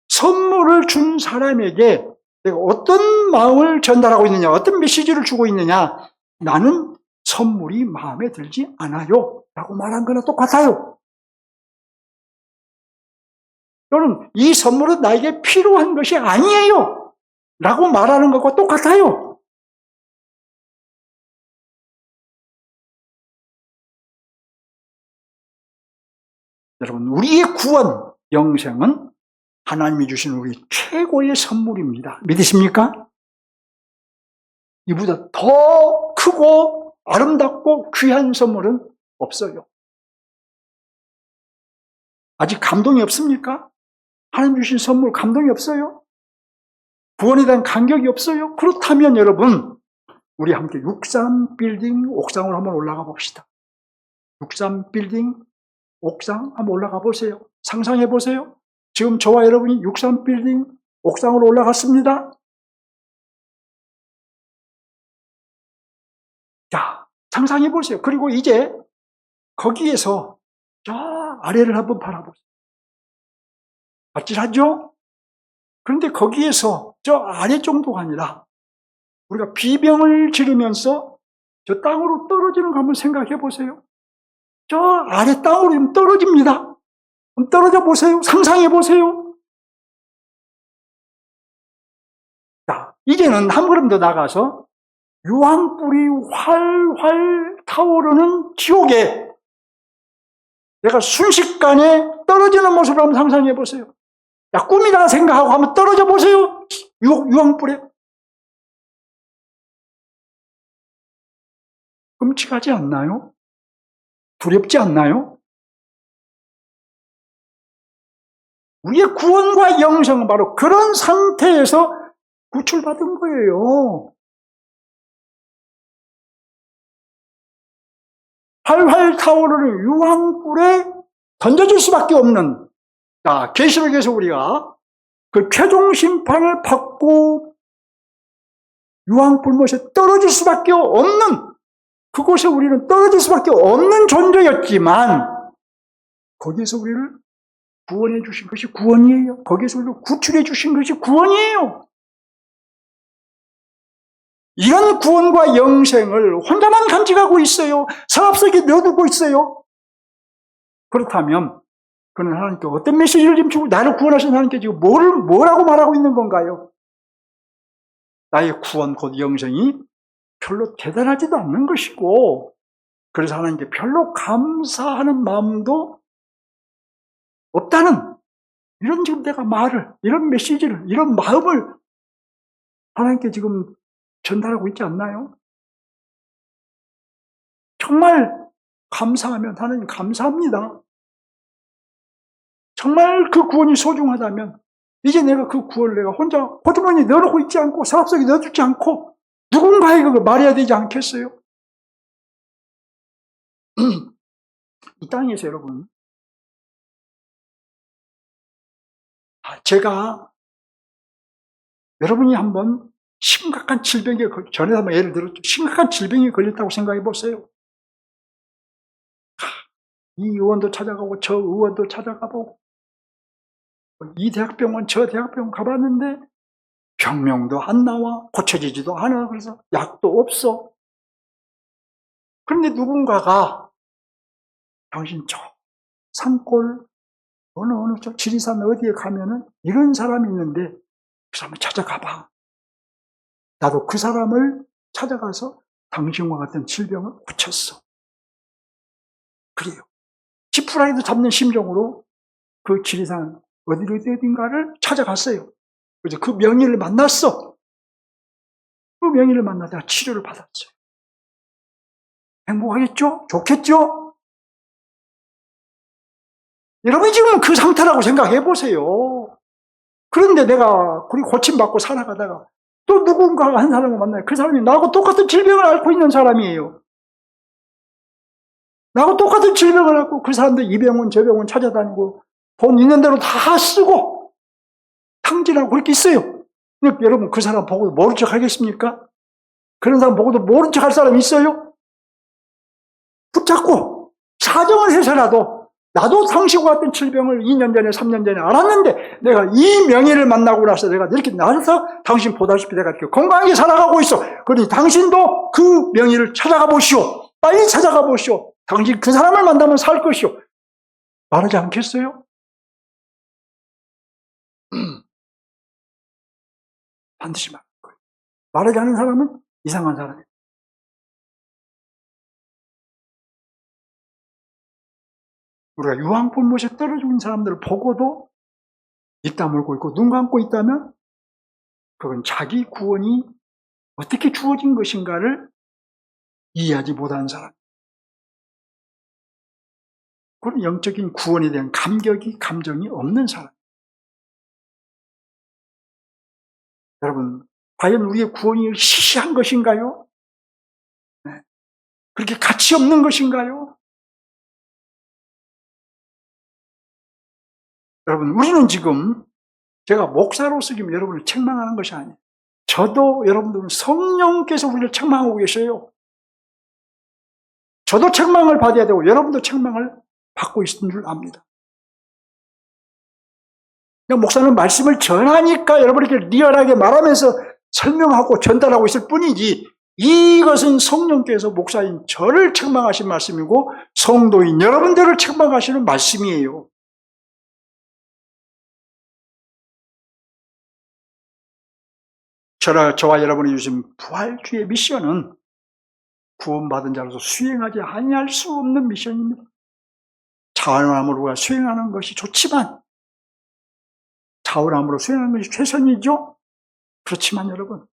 선물을 준 사람에게 내가 어떤 마음을 전달하고 있느냐, 어떤 메시지를 주고 있느냐, 나는 선물이 마음에 들지 않아요 라고 말한 거나 똑같아요. 또는 이 선물은 나에게 필요한 것이 아니에요 라고 말하는 것과 똑같아요. 여러분, 우리의 구원, 영생은 하나님이 주신 우리 최고의 선물입니다. 믿으십니까? 이보다 더 크고 아름답고 귀한 선물은 없어요. 아직 감동이 없습니까? 하나님 주신 선물 감동이 없어요? 구원에 대한 감격이 없어요? 그렇다면 여러분, 우리 함께 63빌딩 옥상으로 한번 올라가 봅시다. 63빌딩 옥상 한번 올라가 보세요. 상상해 보세요. 지금 저와 여러분이 63빌딩 옥상으로 올라갔습니다. 자, 상상해 보세요. 그리고 이제 거기에서 저 아래를 한번 바라보세요. 아찔하죠? 그런데 거기에서 저 아래 정도가 아니라 우리가 비명을 지르면서 저 땅으로 떨어지는 거 한번 생각해 보세요. 저 아래 땅으로 떨어집니다. 떨어져 보세요. 상상해 보세요. 자, 이제는 한 걸음 더 나가서 유황불이 활활 타오르는 지옥에 내가 순식간에 떨어지는 모습을 한번 상상해 보세요. 야, 꿈이다 생각하고 한번 떨어져 보세요. 유황불에. 끔찍하지 않나요? 두렵지 않나요? 우리의 구원과 영생은 바로 그런 상태에서 구출받은 거예요. 활활 타오르는 유황불에 던져질 수밖에 없는, 자, 계시록에서 우리가 그 최종 심판을 받고 유황불못에 떨어질 수밖에 없는, 그곳에 우리는 떨어질 수밖에 없는 존재였지만 거기에서 우리를 구원해 주신 것이 구원이에요. 거기에서 우리를 구출해 주신 것이 구원이에요. 이런 구원과 영생을 혼자만 간직하고 있어요. 서랍 속에 넣어두고 있어요. 그렇다면 그는 하나님께 어떤 메시지를 지금 주고, 나를 구원하신 하나님께 지금 뭐라고 말하고 있는 건가요? 나의 구원 곧 영생이 별로 대단하지도 않는 것이고, 그래서 하나님께 별로 감사하는 마음도 없다는, 이런 지금 내가 말을, 이런 메시지를, 이런 마음을 하나님께 지금 전달하고 있지 않나요? 정말 감사하면 하나님 감사합니다. 정말 그 구원이 소중하다면 이제 내가 그 구원을 내가 혼자 호주머니에 넣어놓고 있지 않고 서랍 속에 넣어두지 않고 누군가에게 그걸 말해야 되지 않겠어요? 이 땅에서 여러분, 제가 여러분이 한번 심각한 질병에, 전에 한번 예를 들었죠. 심각한 질병에 걸렸다고 생각해 보세요. 이 의원도 찾아가고 저 의원도 찾아가고 이 대학병원 저 대학병원 가봤는데 병명도 안 나와, 고쳐지지도 않아. 그래서 약도 없어. 그런데 누군가가 당신 저 산골 어느 저 지리산 어디에 가면은 이런 사람이 있는데 그 사람을 찾아가봐. 나도 그 사람을 찾아가서 당신과 같은 질병을 고쳤어. 그래요. 지푸라기도 잡는 심정으로 그 지리산 어딘가를 찾아갔어요. 그래서 그 명의를 만났어. 그 명의를 만나다가 치료를 받았어요. 행복하겠죠? 좋겠죠? 여러분이 지금 그 상태라고 생각해 보세요. 그런데 내가 고침받고 살아가다가 또 누군가 한 사람을 만나요. 그 사람이 나하고 똑같은 질병을 앓고 있는 사람이에요. 나하고 똑같은 질병을 앓고 그 사람도 이 병원 저 병원 찾아다니고 돈 있는 대로 다 쓰고 탕진하고 그렇게 있어요. 그러니까 여러분 그 사람 보고도 모른 척 하겠습니까? 그런 사람 보고도 모른 척 할 사람이 있어요? 붙잡고 사정을 해서라도 나도 당신과 같은 질병을 2년 전에 3년 전에 알았는데 내가 이 명의를 만나고 나서 내가 이렇게 나서 당신 보다시피 내가 이렇게 건강하게 살아가고 있어. 그러니 당신도 그 명의를 찾아가 보시오. 빨리 찾아가 보시오. 당신 그 사람을 만나면 살 것이오. 말하지 않겠어요? 반드시 말할 거예요. 말하지 않는 사람은 이상한 사람이에요. 우리가 유황불못에 떨어져 있는 사람들을 보고도 입 다물고 있고 눈 감고 있다면 그건 자기 구원이 어떻게 주어진 것인가를 이해하지 못한 사람. 그런 영적인 구원에 대한 감정이 없는 사람. 여러분, 과연 우리의 구원이 시시한 것인가요? 네. 그렇게 가치 없는 것인가요? 여러분, 우리는 지금 제가 목사로서 지금 여러분을 책망하는 것이 아니에요. 저도 여러분들은 성령께서 우리를 책망하고 계셔요. 저도 책망을 받아야 되고 여러분도 책망을 받고 있는 줄 압니다. 목사는 말씀을 전하니까 여러분에게 리얼하게 말하면서 설명하고 전달하고 있을 뿐이지 이것은 성령께서 목사인 저를 책망하신 말씀이고 성도인 여러분들을 책망하시는 말씀이에요. 저와 여러분이 주신 부활주의 미션은 구원받은 자로서 수행하지 아니할 수 없는 미션입니다. 자원함으로 수행하는 것이 좋지만 자원함으로 수행하는 것이 최선이죠. 그렇지만 여러분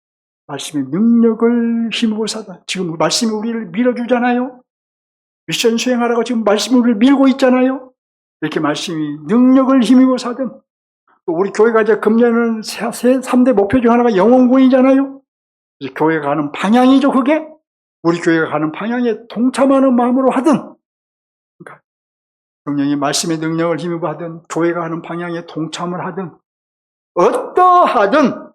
말씀의 능력을 힘입어 사다. 지금 말씀이 우리를 밀어주잖아요. 미션 수행하라고 지금 말씀이 우리를 밀고 있잖아요. 이렇게 말씀이 능력을 힘입어 사든 또 우리 교회가 이제 금년은 3대 목표 중 하나가 영혼구원이잖아요. 이제 교회가 가는 방향이죠. 그게 우리 교회가 가는 방향에 동참하는 마음으로 하든 그러니까 성령이 말씀의 능력을 힘입어 하든 교회가 가는 방향에 동참을 하든 어떠하든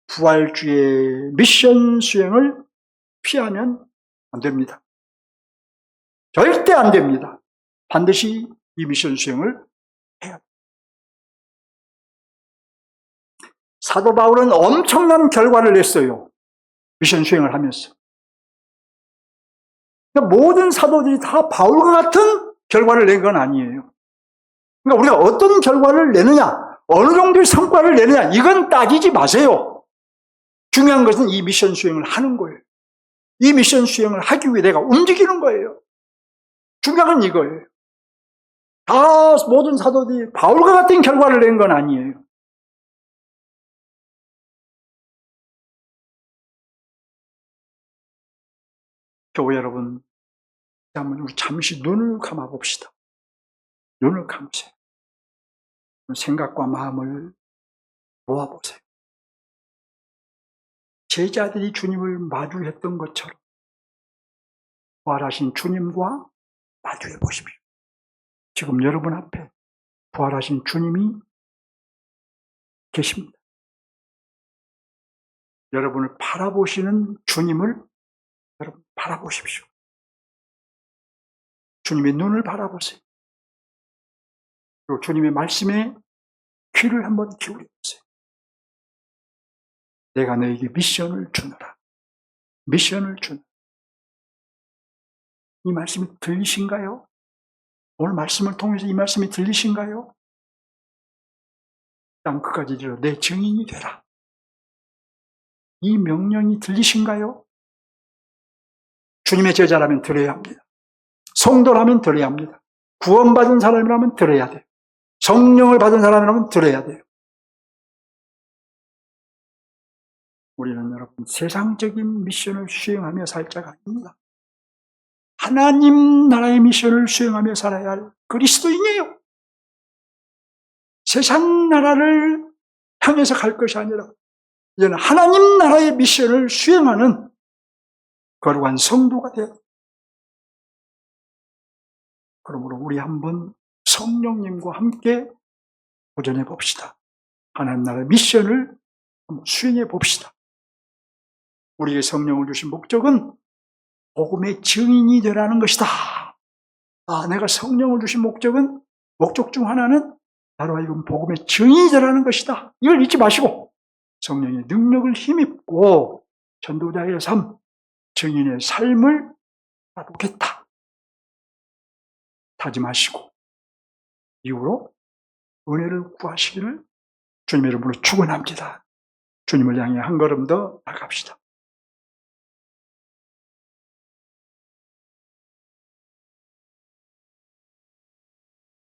부활주의 미션 수행을 피하면 안 됩니다. 절대 안 됩니다. 반드시 이 미션 수행을 해야 합니다. 사도 바울은 엄청난 결과를 냈어요. 미션 수행을 하면서. 모든 사도들이 다 바울과 같은 결과를 낸 건 아니에요. 그러니까 우리가 어떤 결과를 내느냐, 어느 정도의 성과를 내느냐, 이건 따지지 마세요. 중요한 것은 이 미션 수행을 하는 거예요. 이 미션 수행을 하기 위해 내가 움직이는 거예요. 중요한 건 이거예요. 다 모든 사도들이 바울과 같은 결과를 낸 건 아니에요. 교회 여러분, 한번 우리 잠시 눈을 감아 봅시다. 눈을 감으세요. 생각과 마음을 모아보세요. 제자들이 주님을 마주했던 것처럼 부활하신 주님과 마주해 보십시오. 지금 여러분 앞에 부활하신 주님이 계십니다. 여러분을 바라보시는 주님을 여러분 바라보십시오. 주님의 눈을 바라보세요. 그리고 주님의 말씀에 귀를 한번 기울여 보세요. 내가 너에게 미션을 주노라. 미션을 주노라. 이 말씀이 들리신가요? 오늘 말씀을 통해서 이 말씀이 들리신가요? 땅 끝까지 이르러 내 증인이 되라. 이 명령이 들리신가요? 주님의 제자라면 들어야 합니다. 성도라면 들어야 합니다. 구원받은 사람이라면 들어야 돼요. 성령을 받은 사람이라면 들어야 돼요. 우리는 여러분 세상적인 미션을 수행하며 살 자가 아닙니다. 하나님 나라의 미션을 수행하며 살아야 할 그리스도인이에요. 세상 나라를 향해서 갈 것이 아니라 이제는 하나님 나라의 미션을 수행하는 거룩한 성도가 되어야 합니다. 그러므로 우리 한번 성령님과 함께 도전해 봅시다. 하나님 나라의 미션을 한번 수행해 봅시다. 우리에게 성령을 주신 목적은 복음의 증인이 되라는 것이다. 내가 성령을 주신 목적 중 하나는 바로 하여금 복음의 증인이 되라는 것이다. 이걸 잊지 마시고 성령의 능력을 힘입고 전도자의 삶, 증인의 삶을 살아보겠다 다짐하시고 이후로 은혜를 구하시기를 주님의 이름으로 축원합니다. 주님을 향해 한 걸음 더 나갑시다.